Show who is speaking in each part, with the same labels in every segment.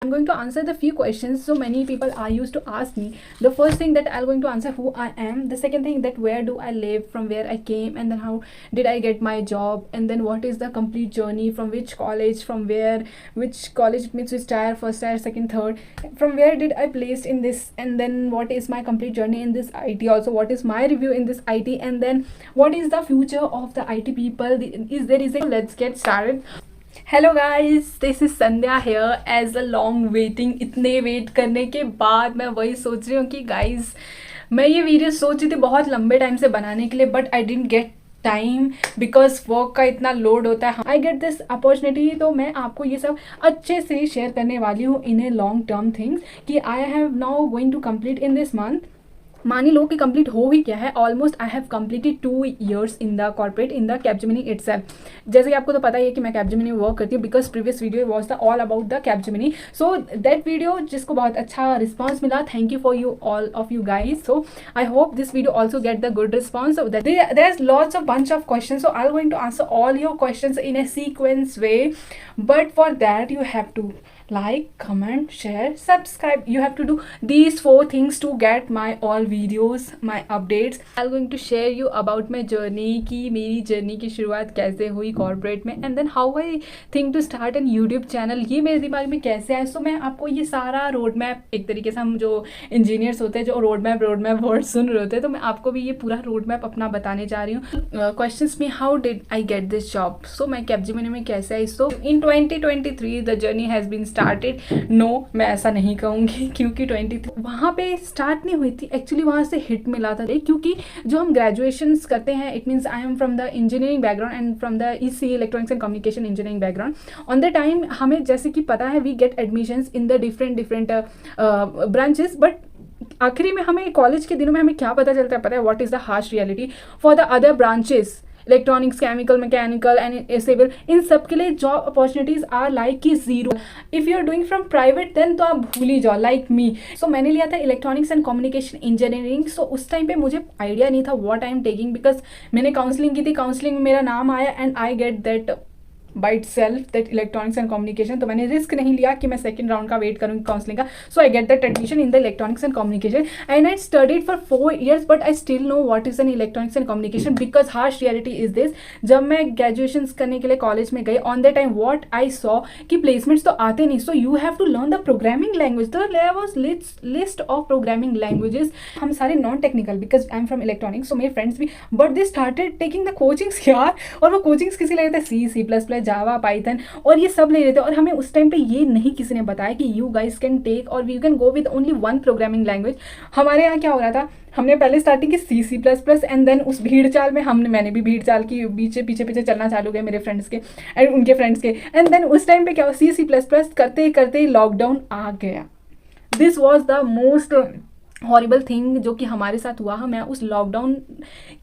Speaker 1: I'm going to answer the few questions so many people are used to ask me. The first thing that I'm going to answer who I am. The second thing that where do I live, from where I came, and then how did I get my job, and then what is the complete journey, from which college, from where, which college means which tier, first tier, second, third, from where did I placed in this, and then what is my complete journey in this IT, also what is my review in this IT, and then what is the future of the IT people. Let's get started. Hello guys, this is Sandhya here. As a long waiting, इतने wait करने के बाद मैं वही सोच रही हूँ कि गाइस मैं ये वीडियो सोच रही थी बहुत लंबे टाइम से बनाने के लिए, but I didn't get time because work का इतना लोड होता है. आई गेट दिस अपॉर्चुनिटी, तो मैं आपको ये सब अच्छे से शेयर करने वाली हूँ in a long term things कि I have now going to complete in this month. मान ही लो कि कंप्लीट हो ही क्या है. Almost I have completed 2 years in the corporate in the Capgemini itself. जैसे कि आपको तो पता ही है कि मैं कैपजेमिनी में वर्क करती हूँ because previous video was the all about the Capgemini. So that video जिसको बहुत अच्छा रिस्पॉन्स मिला, thank you for you all of you guys. So I hope this video also get the good response. There is lots of bunch of questions, so I'm going to answer all your questions in a sequence way, but for that you have to like, comment, share, subscribe. You have to do these 4 things to get my all videos, my updates. I'm going to share you about my journey कि मेरी journey की शुरुआत कैसे हुई corporate में, and then how I think to start an YouTube channel. ये मेरे दिमाग में कैसे आया. सो मैं आपको ये सारा रोड मैप, एक तरीके से हम जो इंजीनियर्स होते हैं जो रोड मैप वर्ड सुन रहे होते हैं, तो मैं आपको भी ये पूरा रोड मैप अपना बताने जा रही हूँ. क्वेश्चंस में how did I get this job. So मैं कैपजेमिनी में कैसे आई. So in 2023 the journey has been started. No, मैं ऐसा नहीं कहूँगी क्योंकि 23 वहाँ पे स्टार्ट नहीं हुई थी. एक्चुअली वहाँ से हिट मिला था, क्योंकि जो हम ग्रेजुएशंस करते हैं, it means I am from the engineering background and from the EC electronics and communication engineering background. On the time हमें जैसे कि पता है we get admissions in the different branches, but आखिरी में हमें कॉलेज के दिनों में हमें क्या पता चलता है, पता है what is the harsh reality for the other branches. Electronics, chemical, mechanical and civil, इन सब के लिए जॉब अपॉर्चुनिटीज़ आर लाइक कि zero. If you are doing from private then तो आप भूल ही जाओ, लाइक मी. सो मैंने लिया था electronics and communication engineering. So उस टाइम पे मुझे आइडिया नहीं था what I am taking, because मैंने काउंसलिंग की थी. काउंसलिंग में मेरा नाम आया and I get that by itself that electronics and communication. तो मैंने रिस्क नहीं लिया कि मैं सेकंड राउंड का वेट करूँगी काउंसलिंग का. So I get that admission in the electronics and communication and I studied for 4 years, but I still know what is an electronics and communication because harsh reality is this. जब मैं graduation करने के लिए college में गई, on the time what I saw कि placements तो आते नहीं. So you have to learn the programming language. तो there was list of programming languages. हम सारे non technical because I am from electronics, so मेरे फ्रेंड्स भी, but they started taking the coachings यार. और वो कोचिंग्स किसी ले रहे थे C++, जावा, पाइथन और ये सब ले रहे थे. और हमें उस टाइम पे ये नहीं किसी ने बताया कि यू गाइस कैन टेक और you can go with only 1 programming language. हमारे यहाँ क्या हो रहा था, हमने पहले स्टार्टिंग की C++ एंड देन उस भीड़ चाल में मैंने भी भीड़ चाल की पीछे चलना चालू किया मेरे फ्रेंड्स के एंड उनके फ्रेंड्स के. एंड देन उस टाइम पे क्या हुआ, C++ करते करते लॉकडाउन आ गया. This was the most horrible thing जो कि हमारे साथ हुआ. मैं उस लॉकडाउन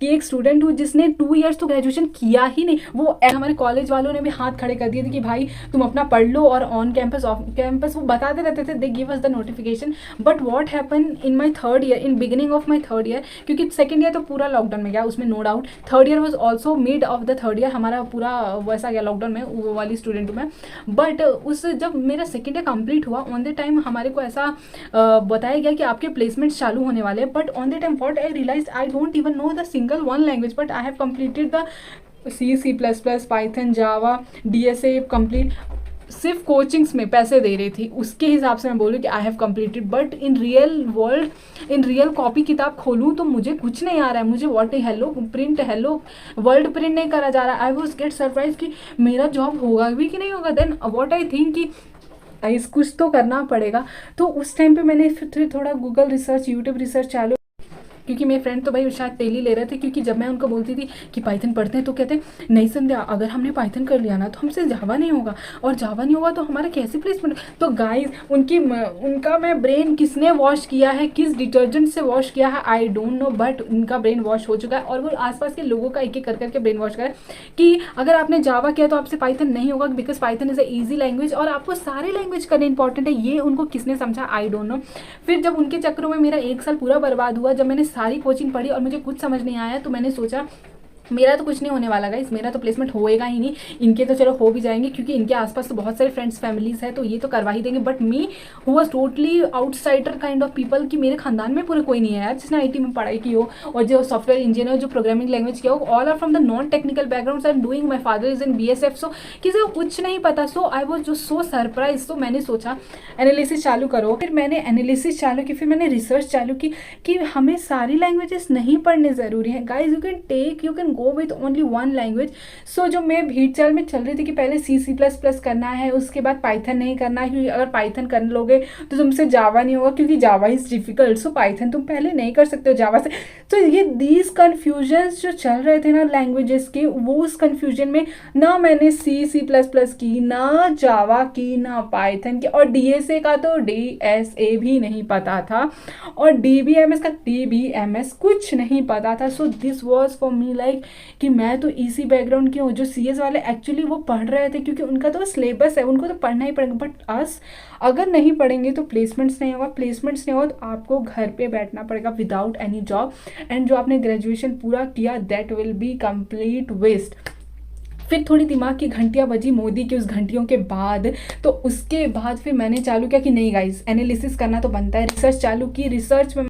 Speaker 1: की एक स्टूडेंट हूँ जिसने 2 years तो ग्रेजुएशन किया ही नहीं. वो हमारे कॉलेज वालों ने भी हाथ खड़े कर दिए थे कि भाई तुम अपना पढ़ लो, और ऑन कैंपस ऑफ कैंपस वो बताते रहते थे. They give us the notification. But what happen in my 3rd year, in beginning of my 3rd year, क्योंकि 2nd year तो पूरा लॉकडाउन में गया, उसमें no doubt. 3rd year was also mid of the 3rd year, हमारा पूरा वैसा गया लॉकडाउन में, वो वाली स्टूडेंट हूँ मैं. बट उस जब मेरा 2nd year कंप्लीट हुआ, ऑन द टाइम हमारे को ऐसा बताया गया कि आपके प्लेसमेंट्स चालू होने वाले. But on the time what I realized, I don't even know the single one language, but I have completed the C++, Python, Java, DSA complete. सिर्फ कोचिंग्स में पैसे दे रही थी, उसके हिसाब से मैं बोलूँ कि I have completed. But in real world, in real copy किताब खोलूँ तो मुझे कुछ नहीं आ रहा है. मुझे हेलो वर्ल्ड प्रिंट नहीं करा जा रहा. आई वॉज गेट सरप्राइज कि मेरा जॉब होगा भी कि नहीं होगा. देन व्हाट आई थिंक कि कुछ तो करना पड़ेगा. तो उस टाइम पे मैंने फिर थोड़ा गूगल रिसर्च, यूट्यूब रिसर्च चालू, क्योंकि मेरे फ्रेंड तो भाई शायद तेल ही ले रहे थे. क्योंकि जब मैं उनको बोलती थी कि पाइथन पढ़ते हैं तो कहते हैं नहीं संध्या, अगर हमने पाइथन कर लिया ना तो हमसे जावा नहीं होगा, और जावा नहीं होगा तो हमारा कैसे प्लेसमेंट. तो गाइस उनका मैं ब्रेन किसने वॉश किया है, किस डिटर्जेंट से वॉश किया है, आई डोंट नो, बट उनका ब्रेन वॉश हो चुका है. और वो आसपास के लोगों का एक कर करके ब्रेन वॉश करे कि अगर आपने जावा किया तो आपसे पाइथन नहीं होगा because Python is a easy language और आपको सारे लैंग्वेज करने इंपॉर्टेंट है. ये उनको किसने समझा, आई डोंट नो. फिर जब उनके चक्करों में मेरा 1 साल पूरा बर्बाद हुआ, जब मैंने सारी कोचिंग पढ़ी और मुझे कुछ समझ नहीं आया, तो मैंने सोचा मेरा तो कुछ नहीं होने वाला गाइस, मेरा तो प्लेसमेंट होएगा ही नहीं। इनके तो चलो हो भी जाएंगे क्योंकि इनके आसपास तो बहुत सारे फ्रेंड्स फैमिलीज है, तो ये तो करवा ही देंगे। But me who was totally outsider kind of people, कि मेरे खानदान में पूरे कोई नहीं है यार जिसने आईटी में पढ़ाई की हो और जो सॉफ्टवेयर इंजीनियर जो प्रोग्रामिंग लैंग्वेज किया हो, all are from the non technical background and doing. My father is in BSF, so किसी को कुछ नहीं पता। सो आई वॉज जो सो सरप्राइज। तो मैंने सोचा एनालिसिस चालू करो, फिर मैंने एनालिसिस चालू की, फिर मैंने रिसर्च चालू की कि हमें सारी लैंग्वेजेस नहीं पढ़ने ज़रूरी है guys. You can go with only one language. So जो मैं भीड़ चाल में चल रही थी कि पहले C++ करना है, उसके बाद पाइथन नहीं करना है, क्योंकि अगर पाइथन कर लोगे तो तुमसे जावा नहीं होगा क्योंकि जावा इज़ डिफिकल्ट। सो पाइथन तुम पहले नहीं कर सकते हो जावा से। तो ये दीज कन्फ्यूजन्स जो चल रहे थे ना लैंग्वेजेस के, वो उस कन्फ्यूजन में ना मैंने C++ की, ना जावा की, ना पाइथन की, और DSA का तो DSA भी नहीं पता था, और DBMS का DBMS कुछ नहीं पता था। So this was for me like कि मैं तो इसी बैकग्राउंड की हूँ। जो CS वाले एक्चुअली वो पढ़ रहे थे क्योंकि उनका तो सिलेबस है, उनको तो पढ़ना ही पड़ेगा। बट अस अगर नहीं पढ़ेंगे तो प्लेसमेंट्स नहीं होगा, प्लेसमेंट्स नहीं होगा तो आपको घर पे बैठना पड़ेगा विदाउट एनी जॉब, एंड जो आपने ग्रेजुएशन पूरा किया that will be complete waste. फिर थोड़ी दिमाग की घंटियाँ बजी मोदी की उस घंटियों के बाद, तो उसके बाद फिर मैंने चालू किया कि नहीं गाइस एनालिसिस करना तो बनता है। रिसर्च चालू की, रिसर्च में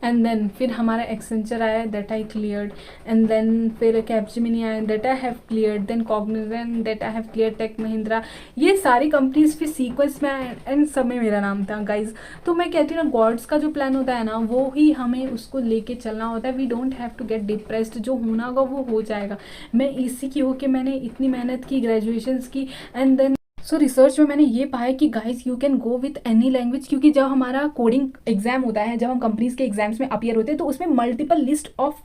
Speaker 1: एंड देन फिर हमारा एक्सेंचर आया, that I cleared. And then फिर कैपजेमिनी आया, that I have cleared. Then Cognizant, that I have clear. Tech Mahindra, ये सारी कंपनीज फिर सीक्वेंस में आए एंड सब में मेरा नाम था गाइज। तो मैं कहती हूँ ना, गॉड्स का जो प्लान होता है ना, वो ही हमें उसको लेके चलना होता है। We don't have to get depressed, जो होना होगा वो हो जाएगा। मैं इसी की हो कि मैंने इतनी मेहनत की, ग्रेजुएशंस की, एंड देन सो रिसर्च में मैंने ये पाया कि guys you can go with any language, क्योंकि जब हमारा कोडिंग एग्जाम होता है, जब हम कंपनीज के एग्जाम्स में अपीयर होते हैं, तो उसमें मल्टीपल लिस्ट ऑफ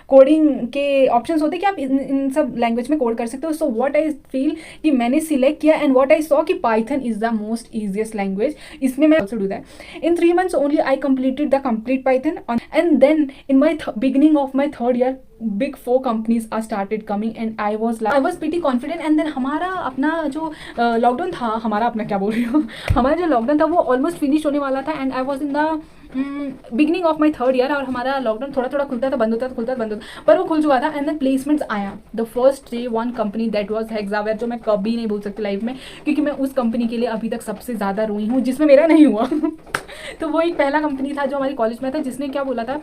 Speaker 1: कोडिंग के ऑप्शंस होते हैं कि आप इन सब लैंग्वेज में कोड कर सकते हो। सो व्हाट आई फील कि मैंने सिलेक्ट किया एंड व्हाट आई सॉ कि Python is the most easiest language. इसमें मैं also do that in 3 months only I completed the complete Python, and then in my beginning of my 3rd year big 4 companies are started coming and I was pretty confident। and then हमारा अपना जो lockdown था, हमारा अपना क्या बोल रही हूँ हमारा जो लॉकडाउन था वो ऑलमोस्ट फिनिश होने वाला था, and I was in the beginning of my 3rd year, और हमारा लॉकडाउन थोड़ा थोड़ा खुलता था, बंद होता था, खुलता था, बंद होता, पर वो खुल चुका था। एंड देन प्लेसमेंट्स आया। The first day one company that was Hexaware, जो मैं कभी नहीं भूल सकती लाइफ में, क्योंकि मैं उस कंपनी के लिए अभी तक सबसे ज़्यादा रोई हूँ जिसमें मेरा नहीं हुआ तो वो एक पहला कंपनी था जो हमारी कॉलेज में था, जिसने क्या बोला था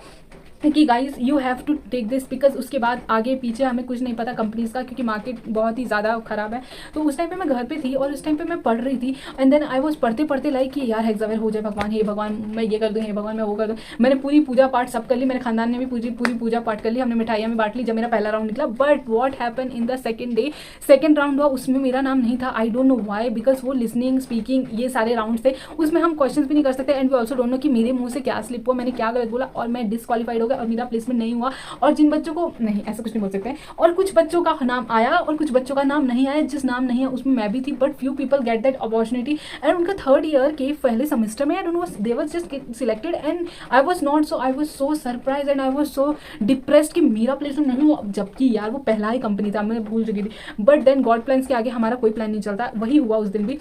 Speaker 1: कि guys you have to take this, because उसके बाद आगे पीछे हमें कुछ नहीं पता कंपनीज का, क्योंकि मार्केट बहुत ही ज़्यादा ख़राब है। तो उस टाइम पे मैं घर पे थी और उस टाइम पे मैं पढ़ रही थी, एंड देन आई वॉज पढ़ते पढ़ते लाइक कि यार हेक्सावेयर हो जाए, भगवान हे भगवान मैं ये कर दूँ, हे भगवान मैं वो कर दूँ। मैंने पूरी पूजा पाठ सब कर ली, मेरे खानदान ने भी पूरी पूजा पाठ कर ली, हमने मिठाइयाँ में बांट ली जब मेरा पहला राउंड निकला। But what happen in the second day, second round हुआ, उसमें मेरा नाम नहीं था। I don't know why, because वो लिसनिंग स्पीकिंग ये सारे राउंड थे, उसमें हम क्वेश्चन भी नहीं कर सकते, and we also don't know कि मेरे मुंह से क्या स्लिप हुआ, मैंने क्या गलत बोला, और मैं डिसक्वालीफाइड हो गया और मेरा प्लेसमेंट नहीं हुआ। और जिन बच्चों को नहीं, ऐसा कुछ नहीं बोल सकते हैं, और कुछ बच्चों का नाम आया और कुछ बच्चों का नाम नहीं आया। जिस नाम नहीं है उसमें मैं भी थी, but few people get that opportunity, and उनका 3rd year के पहले सेमेस्टर में, and they was just selected and I was not. So I was so surprise and I was so depressed कि मेरा प्लेसमेंट नहीं हुआ, जबकि यार वो पहला ही कंपनी था, मैं भूल चुकी थी। बट देन गॉड प्लान्स के आगे हमारा कोई प्लान नहीं चलता, वही हुआ उस दिन भी।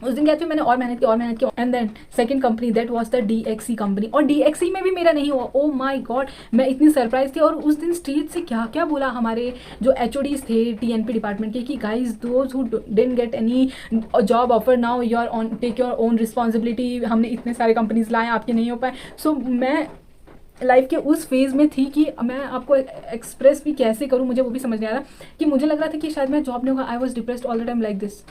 Speaker 1: उस दिन क्या थी, मैंने और मेहनत की, and then second company that was the DXC company, और DXC में भी मेरा नहीं हुआ। ओ माय गॉड, मैं इतनी सरप्राइज थी। और उस दिन स्टेज से क्या क्या बोला हमारे जो HODs थे TNP डिपार्टमेंट के, कि guys those who didn't get any job offer, now you are on take your own responsibility, हमने इतने सारे कंपनीज लाए आपके नहीं हो पाए। सो मैं लाइफ के उस फेज़ में थी कि मैं आपको एक्सप्रेस भी कैसे करूँ, मुझे वो भी समझ नहीं आ रहा, कि मुझे लग रहा था कि शायद मैं जॉब नहीं होगा। I was depressed all the time like this.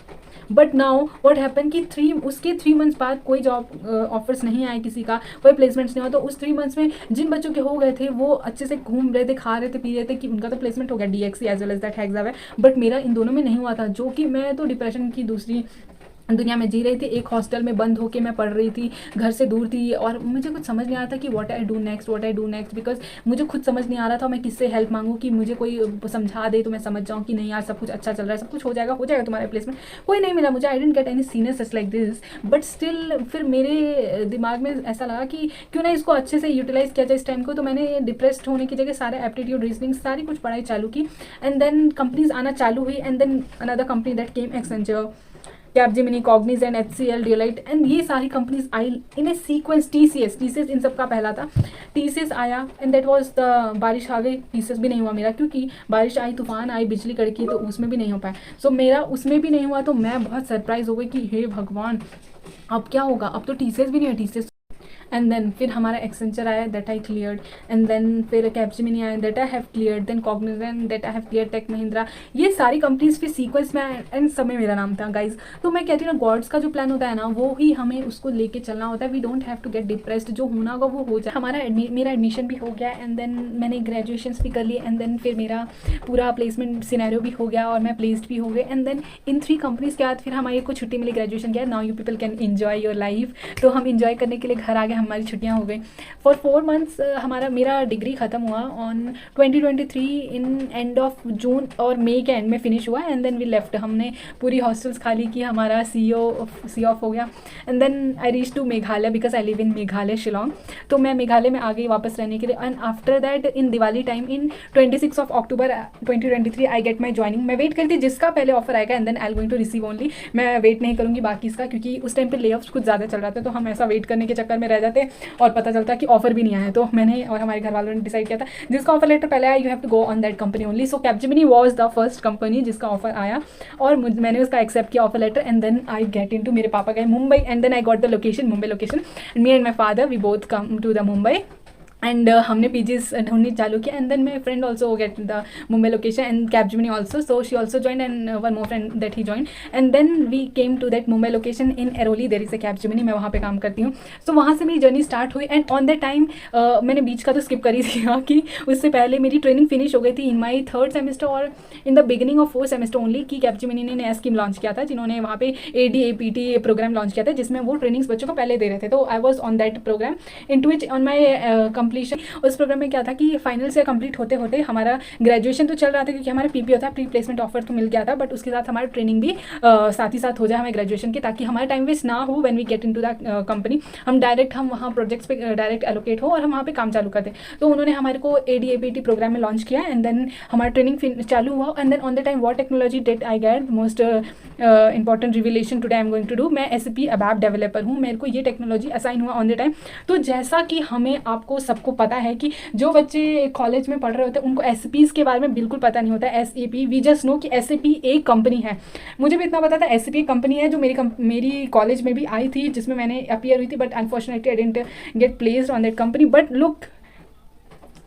Speaker 1: But now what happen कि उसके 3 months बाद कोई जॉब ऑफर्स नहीं आए, किसी का कोई प्लेसमेंट्स नहीं हुआ। तो उस 3 months में जिन बच्चों के हो गए थे वो अच्छे से घूम रहे थे, खा रहे थे, पी रहे थे, कि उनका तो प्लेसमेंट हो गया DXC as well as that Hexaware, but मेरा इन दोनों में नहीं हुआ था। जो कि मैं तो डिप्रेशन की दूसरी दुनिया में जी रही थी, एक हॉस्टल में बंद होके मैं पढ़ रही थी, घर से दूर थी, और मुझे कुछ समझ नहीं आ रहा था कि what I do next, because मुझे खुद समझ नहीं आ रहा था मैं किससे हेल्प मांगूँ, कि मुझे कोई समझा दे तो मैं समझ जाऊँ कि नहीं यार सब कुछ अच्छा चल रहा है, सब कुछ हो जाएगा तुम्हारा प्लेसमेंट। कोई नहीं मिला मुझे, I didn't get any senior such like this. But still फिर मेरे दिमाग में ऐसा लगा कि क्यों ना इसको अच्छे से यूटिलाइज़ किया जाए इस टाइम को। तो मैंने डिप्रेस्ड होने की जगह सारे एप्टीट्यूड रीजनिंग सारी कुछ पढ़ाई चालू की, एंड देन कंपनीज आना चालू हुई, and then another company that came Accenture. Capgemini, Cognizant, HCL, Deloitte, and ये सारी कंपनीज आई इन ए सीक्वेंस। TCS इन सब का पहला था। TCS आया एंड दैट वाज द, बारिश आ गई, TCS भी नहीं हुआ मेरा, क्योंकि बारिश आई, तूफान आई, बिजली कड़की, तो उसमें भी नहीं हो पाया। सो मेरा उसमें भी नहीं हुआ, तो मैं बहुत सरप्राइज हो गई कि हे भगवान, अब क्या होगा, अब तो TCS भी नहीं है। TCS एंड देन फिर हमारा एक्सेंचर आया, that I cleared, and then फिर कैपजेमिनी आया, that I have cleared, then Cognizant, that I have clear, Tech Mahindra, ये सारी कंपनीज फिर सीक्वेंस में आए एंड सब में मेरा नाम था गाइज। तो मैं कहती हूँ ना, गॉड्स का जो प्लान होता है ना, वो ही हमें उसको लेके चलना होता है। We don't have to get depressed, जो होना होगा वो हो जाए। हमारा मेरा एडमिशन भी हो गया, एंड देन मैंने ग्रेजुएशन भी कर ली, एंड देन फिर मेरा पूरा प्लेसमेंट सिनेरियो भी हो गया और मैं प्लेस्ड भी हो गई। एंड देन इन 3 कंपनीज के बाद फिर हमारे को छुट्टी मिली, ग्रेजुएशन किया, now you people can enjoy your life. तो हम इंजॉय करने के लिए घर आ गए, हमारी छुट्टियाँ हो गई। फॉर 4 मंथ्स हमारा मेरा डिग्री ख़त्म हुआ on 2023 in end of June, और मई के एंड में फिनिश हुआ, एंड देन वी लेफ्ट। हमने पूरी हॉस्टल्स खाली की, हमारा सी ऑफ हो गया, and then I reach to Meghalaya because I live in Meghalaya, Shillong. तो मैं मेघालय में आ गई वापस रहने के लिए। And after that in Diwali time in 26 October 2023 I get my joining. मैं वेट करती जिसका पहले ऑफर आएगा, and then I am going to receive only. मैं वेट नहीं करूँगी बाकी इसका, क्योंकि उस टाइम पे ले ऑफ्स कुछ ज़्यादा चल रहा था, तो हम ऐसा वेट करने के चक्कर में रह जाते और पता चलता कि ऑफर भी नहीं आया। तो मैंने और हमारे घर वालों ने डिसाइड किया था, जिसका ऑफर लेटर पहले आया, you have to go on that company only. So Capgemini was the first company जिसका ऑफर आया, और मैंने उसका एक्सेप्ट किया offer letter, and then I get in to, मेरे पापा गए Mumbai, and then I got the location, Mumbai location. Me and my father we both come to the Mumbai, एंड हमने पीजीज ढूंढनी चालू किया, and then my friend also get the Mumbai location and Capgemini also, so she also join, and one more friend that he join, and then we came to that Mumbai location in Airoli, there is a Capgemini, मैं वहाँ पे काम करती हूँ। सो वहाँ से मेरी journey start हुई, एंड ऑन दैट टाइम मैंने बीच का तो स्किप करी थी कि उससे पहले मेरी ट्रेनिंग फिनिश हो गई थी इन माई 3rd सेमेस्टर और in the beginning of 4th semester only, कि कैपजेमिनी ने नया स्कीम लॉन्च किया था, जिन्होंने वहाँ पे ADAPT प्रोग्राम लॉन्च किया था, जिसमें वो ट्रेनिंग्स बच्चों को पहले दे रहे थे। तो I was on that program, into which on my completion, उस प्रोग्राम में क्या था कि फाइनल से कंप्लीट होते होते हमारा ग्रेजुएशन तो चल रहा था, क्योंकि हमारा PP होता है, प्री प्लेसमेंट ऑफर तो मिल गया था, बट उसके साथ हमारा ट्रेनिंग भी साथ ही साथ हो जाए हमें ग्रेजुएशन की, ताकि हमारा टाइम वेस्ट ना हो when we get into the company. हम वहाँ प्रोजेक्ट्स पे डायरेक्ट एलोकेट हो और हम वहाँ पे काम चालू कर दें। तो उन्होंने हमारे को ADAPT प्रोग्राम में लॉन्च किया, एंड देन हमारा ट्रेनिंग चालू हुआ, and then on the time what technology did I get, most important revelation today I am going to do. मैं SAP ABAP डेवलपर हूँ, मेरे को ये टेक्नोलॉजी असाइन हुआ ऑन द टाइम। तो जैसा कि हमें आपको सबको पता है कि जो बच्चे कॉलेज में पढ़ रहे होते हैं उनको SAPs के बारे में बिल्कुल पता नहीं होता है। SAP वी जस्ट नो कि SAP एक कंपनी है। मुझे भी इतना पता था SAP एक कंपनी है, जो मेरी कॉलेज में भी आई थी, जिसमें मैंने अपीयर हुई थी, but unfortunately I didn't get placed on that company. But look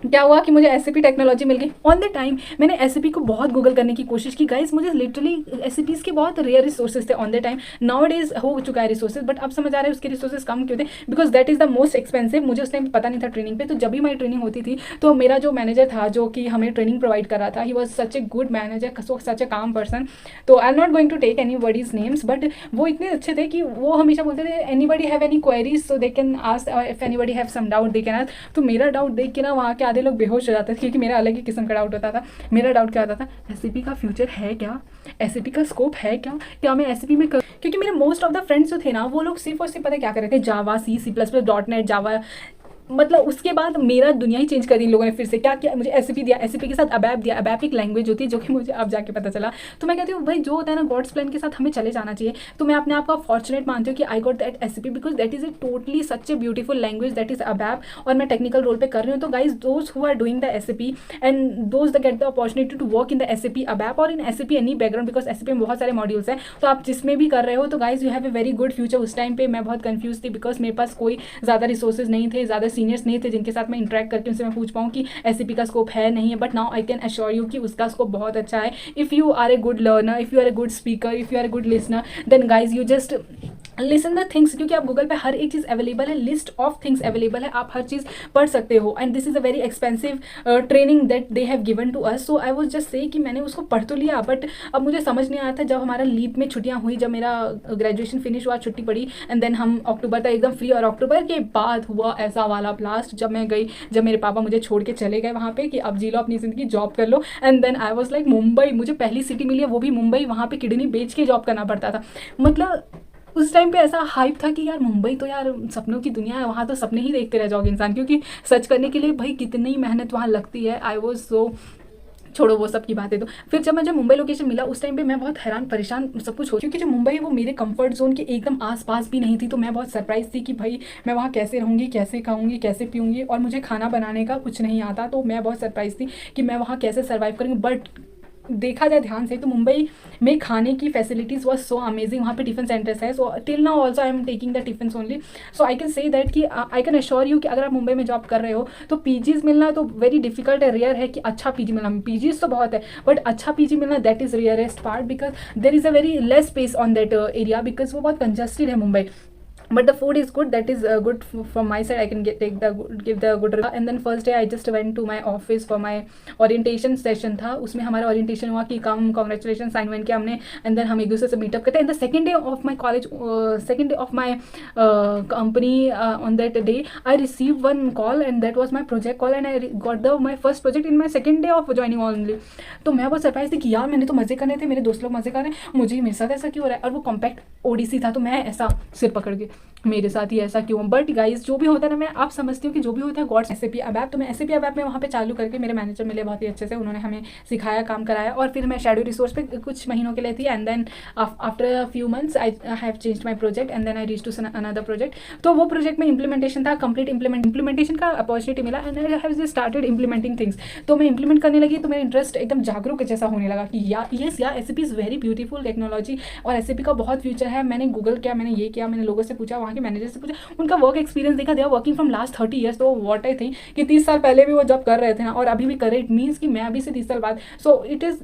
Speaker 1: क्या हुआ कि मुझे SAP टेक्नोलॉजी मिल गई। ऑन द टाइम मैंने SAP को बहुत गूगल करने की कोशिश की गाइस, मुझे लिटरली SAPs के बहुत रेयर रिसोर्सेज थे on the time. Now days हो चुका है रिसोर्सेज, बट अब समझ आ रहा है उसके रिसोर्सेज कम क्यों थे, because that is the most expensive. मुझे उस टाइम पता नहीं था ट्रेनिंग पे, तो जब भी मेरी ट्रेनिंग होती थी तो मेरा जो मैनेजर था, जो कि हमें ट्रेनिंग प्रोवाइड कर रहा था, he was such a good manager, such a calm person. तो I am not going to take any buddies names, but वो इतने अच्छे थे कि वो हमेशा बोलते थे anybody have any queries so they can ask, if anybody have some doubt they can ask. तो मेरा डाउट देख के ना वहाँ के आधे लोग बेहोश हो जाते थे, क्योंकि मेरा अलग ही किस्म का डाउट होता था। मेरा डाउट क्या होता था, SAP का फ्यूचर है क्या, SAP का स्कोप है क्या मैं SAP में क्योंकि मेरे मोस्ट ऑफ द फ्रेंड्स जो थे ना, वो लोग सिर्फ और सिर्फ पता क्या कर रहे थे, जावा, C++, .NET, जावा, मतलब उसके बाद मेरा दुनिया ही चेंज कर दी इन लोगों ने। फिर से क्या किया, मुझे SAP दिया, SAP के साथ ABAP दिया। ABAP एक लैंग्वेज होती है, जो कि मुझे अब जाके पता चला। तो मैं कहती हूँ भाई, जो होता है ना गॉड्स प्लान के साथ हमें चले जाना चाहिए। तो मैं अपने आप को फॉर्चुनेट मानती हूँ कि I got that SAP, because that is a totally such a beautiful language, that is ABAP, और मैं टेक्निकल रोल पे कर रही हूँ। तो guys, those who are doing the SAP and those the get the opportunity to work in the SAP ABAP और in SAP any background, because SAP में बहुत सारे मॉड्यूल्स हैं, तो आप जिसमें भी कर रहे हो तो guys you have a very good future. उस टाइम पे मैं बहुत कंफ्यूज थी, बिकॉज मेरे पास कोई ज़्यादा रिसोर्सेज नहीं थे, ज़्यादा सीनियर्स नहीं थे जिनके साथ मैं इंटरेक्ट करके उनसे मैं पूछ पाऊँ कि SAP का स्कोप है नहीं है। But now I can assure you कि उसका स्कोप बहुत अच्छा है। If you are a good learner, if you are a good speaker, if you are a good listener, then guys you just listen the things, क्योंकि आप Google पे हर एक चीज़ अवेलेबल है, लिस्ट ऑफ थिंग्स अवेलेबल है, आप हर चीज़ पढ़ सकते हो। And this is a very expensive training that they have given to us. So I was just say कि मैंने उसको पढ़ तो लिया, बट अब मुझे समझ नहीं आया था। जब हमारा लीप में छुट्टियाँ हुई, जब मेरा ग्रेजुएशन फिनिश हुआ, छुट्टी पड़ी, एंड देन हम अक्टूबर तक एकदम फ्री, और अक्टूबर के बाद हुआ ऐसा वाला ब्लास्ट, जब मैं गई, जब मेरे पापा मुझे छोड़ के चले गए वहाँ पे कि अब जी लो अपनी ज़िंदगी, जॉब कर लो। And then I was like Mumbai, मुझे पहली सिटी मिली है वो भी मुंबई, वहाँ पे किडनी बेच के जॉब करना पड़ता था। मतलब उस टाइम पे ऐसा हाइप था कि यार मुंबई तो यार सपनों की दुनिया है, वहाँ तो सपने ही देखते रह जाओगे इंसान, क्योंकि सर्च करने के लिए भाई कितनी मेहनत वहाँ लगती है। आई वॉज सो छोड़ो वो सब की बातें। तो फिर जब मुझे मुंबई लोकेशन मिला उस टाइम पे मैं बहुत हैरान परेशान सब कुछ हो, क्योंकि जो मुंबई है वो मेरे कंफर्ट जोन के एकदम आसपास भी नहीं थी। तो मैं बहुत सरप्राइज थी कि भाई मैं वहाँ कैसे रहूँगी, कैसे खाऊंगी, कैसे पीऊँगी, और मुझे खाना बनाने का कुछ नहीं आता। तो मैं बहुत सरप्राइज थी कि मैं वहाँ कैसे सर्वाइव करूँगी। बट देखा जाए ध्यान से तो मुंबई में खाने की फैसिलिटीज़ वॉज सो अमेजिंग। वहाँ पे टिफिन सेंटर्स है, so till now also I am taking the tiffin only. So I can say that कि आई कैन अश्योर यू कि अगर आप मुंबई में जॉब कर रहे हो तो पीजीज मिलना तो वेरी डिफिकल्ट है, रेयर है कि अच्छा पीजी मिलना। पीजीज तो बहुत है बट अच्छा पीजी मिलना that is rarest part, because there is a very less space on that area, because वो बहुत कंजस्टेड है Mumbai. But the food is good, that is good from my side. I can give the good review. And then first day I just went to my office for my orientation session था, उसमें हमारा orientation हुआ कि कम congratulations sign wine किया हमने, and then हम एक दूसरे से मीटअप करते हैं। And the second day of my college, second day of my company, on that day I received one call and that was my project call, and I got my first project in my second day of joining only. तो मैं बहुत surprise थी कि यार मैंने तो मजे करने थे, मेरे दोस्त लोग मजे कर रहे हैं, मुझे मेरे साथ ऐसा क्यों हो रहा है। और वो कॉम्पैक्ट ओडीसी था, तो मैं ऐसा सिर पकड़ के मेरे साथ ही ऐसा क्यों। बट गाइज जो भी होता है ना, मैं आप समझती हूँ कि जो भी होता है गॉड्स एसएपी अब ऐप। तो मैं एसएपी अब ऐप में वहाँ पे चालू करके मेरे मैनेजर मिले बहुत ही अच्छे से, उन्होंने हमें सिखाया, काम कराया, और फिर मैं शेडो रिसोर्स पे कुछ महीनों के लिए थी। And then after a few months I have change my project and then I reach to another project. तो वो प्रोजेक्ट में इंप्लीमेंटेशन था, कंप्लीट इम्प्लीमेंटेशन का अपॉर्चुनिटी मिला and I have just started implementing things. तो मैं इंप्लीमेंट करने लगी तो मेरा इंटरेस्ट एकदम जागरूक जैसा होने लगा कि यार SAP is very beautiful technology और एसएपी का बहुत फ्यूचर है। मैंने गूगल किया, मैंने ये किया, मैंने लोगों से पूछा, वहाँ के मैनेजर से पूछा, उनका वर्क एक्सपीरियंस देखा, they are working from last 30 years. तो व्हाट आई थिंक कि 30 साल पहले भी वो जॉब कर रहे थे ना, और अभी भी कर रहे, इट मीन्स कि मैं अभी से 30 साल बाद। So it is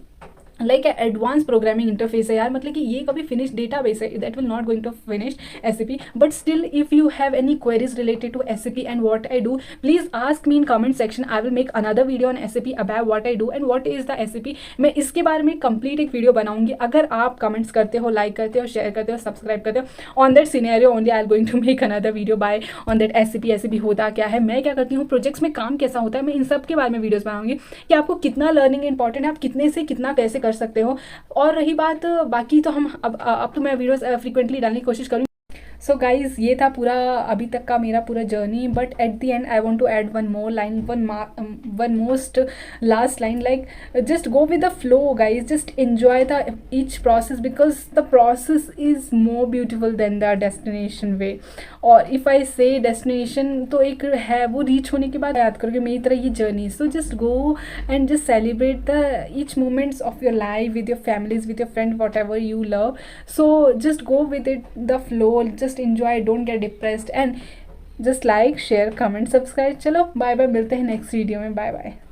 Speaker 1: like advance programming interface है यार, मतलब कि ये कभी फिनिश डेटा बेस है, that will not going to finish SAP. But still if you have any queries related to SAP and what I do, please ask me in comment section. I will make another video on SAP about what I do and what is the SAP. मैं इसके बारे में complete एक video बनाऊंगी। अगर आप comments करते हो, लाइक करते हो, शेयर करते हो, सब्सक्राइब करते हो, on that scenario only I am going to make another video by on that SAP होता क्या है, मैं क्या करती हूँ, प्रोजेक्ट्स में काम कैसा होता है, मैं इन सब के बारे में वीडियोज बनाऊंगी कि आपको कितना लर्निंग इंपॉर्टेंट है, आप कितने से कितना कैसे कर सकते हो। और रही बात बाकी तो हम अब तो मैं वीडियोस फ्रीक्वेंटली डालने की कोशिश करूँ। सो गाइज ये था पूरा अभी तक का मेरा पूरा journey. But at the end I want to add one more line, one most last line, like just go with the flow guys, just enjoy the each process because the process is more beautiful than the destination way. और if आई से destination तो एक है, वो reach होने के बाद याद करोगे मेरी तरह ये journey. So just go and just celebrate the each moments of your life with your families, with your friend, what ever you love. So just go with it, the flow, just enjoy, don't get depressed and just like, share, comment, subscribe. चलो bye bye, मिलते हैं next video में, bye bye.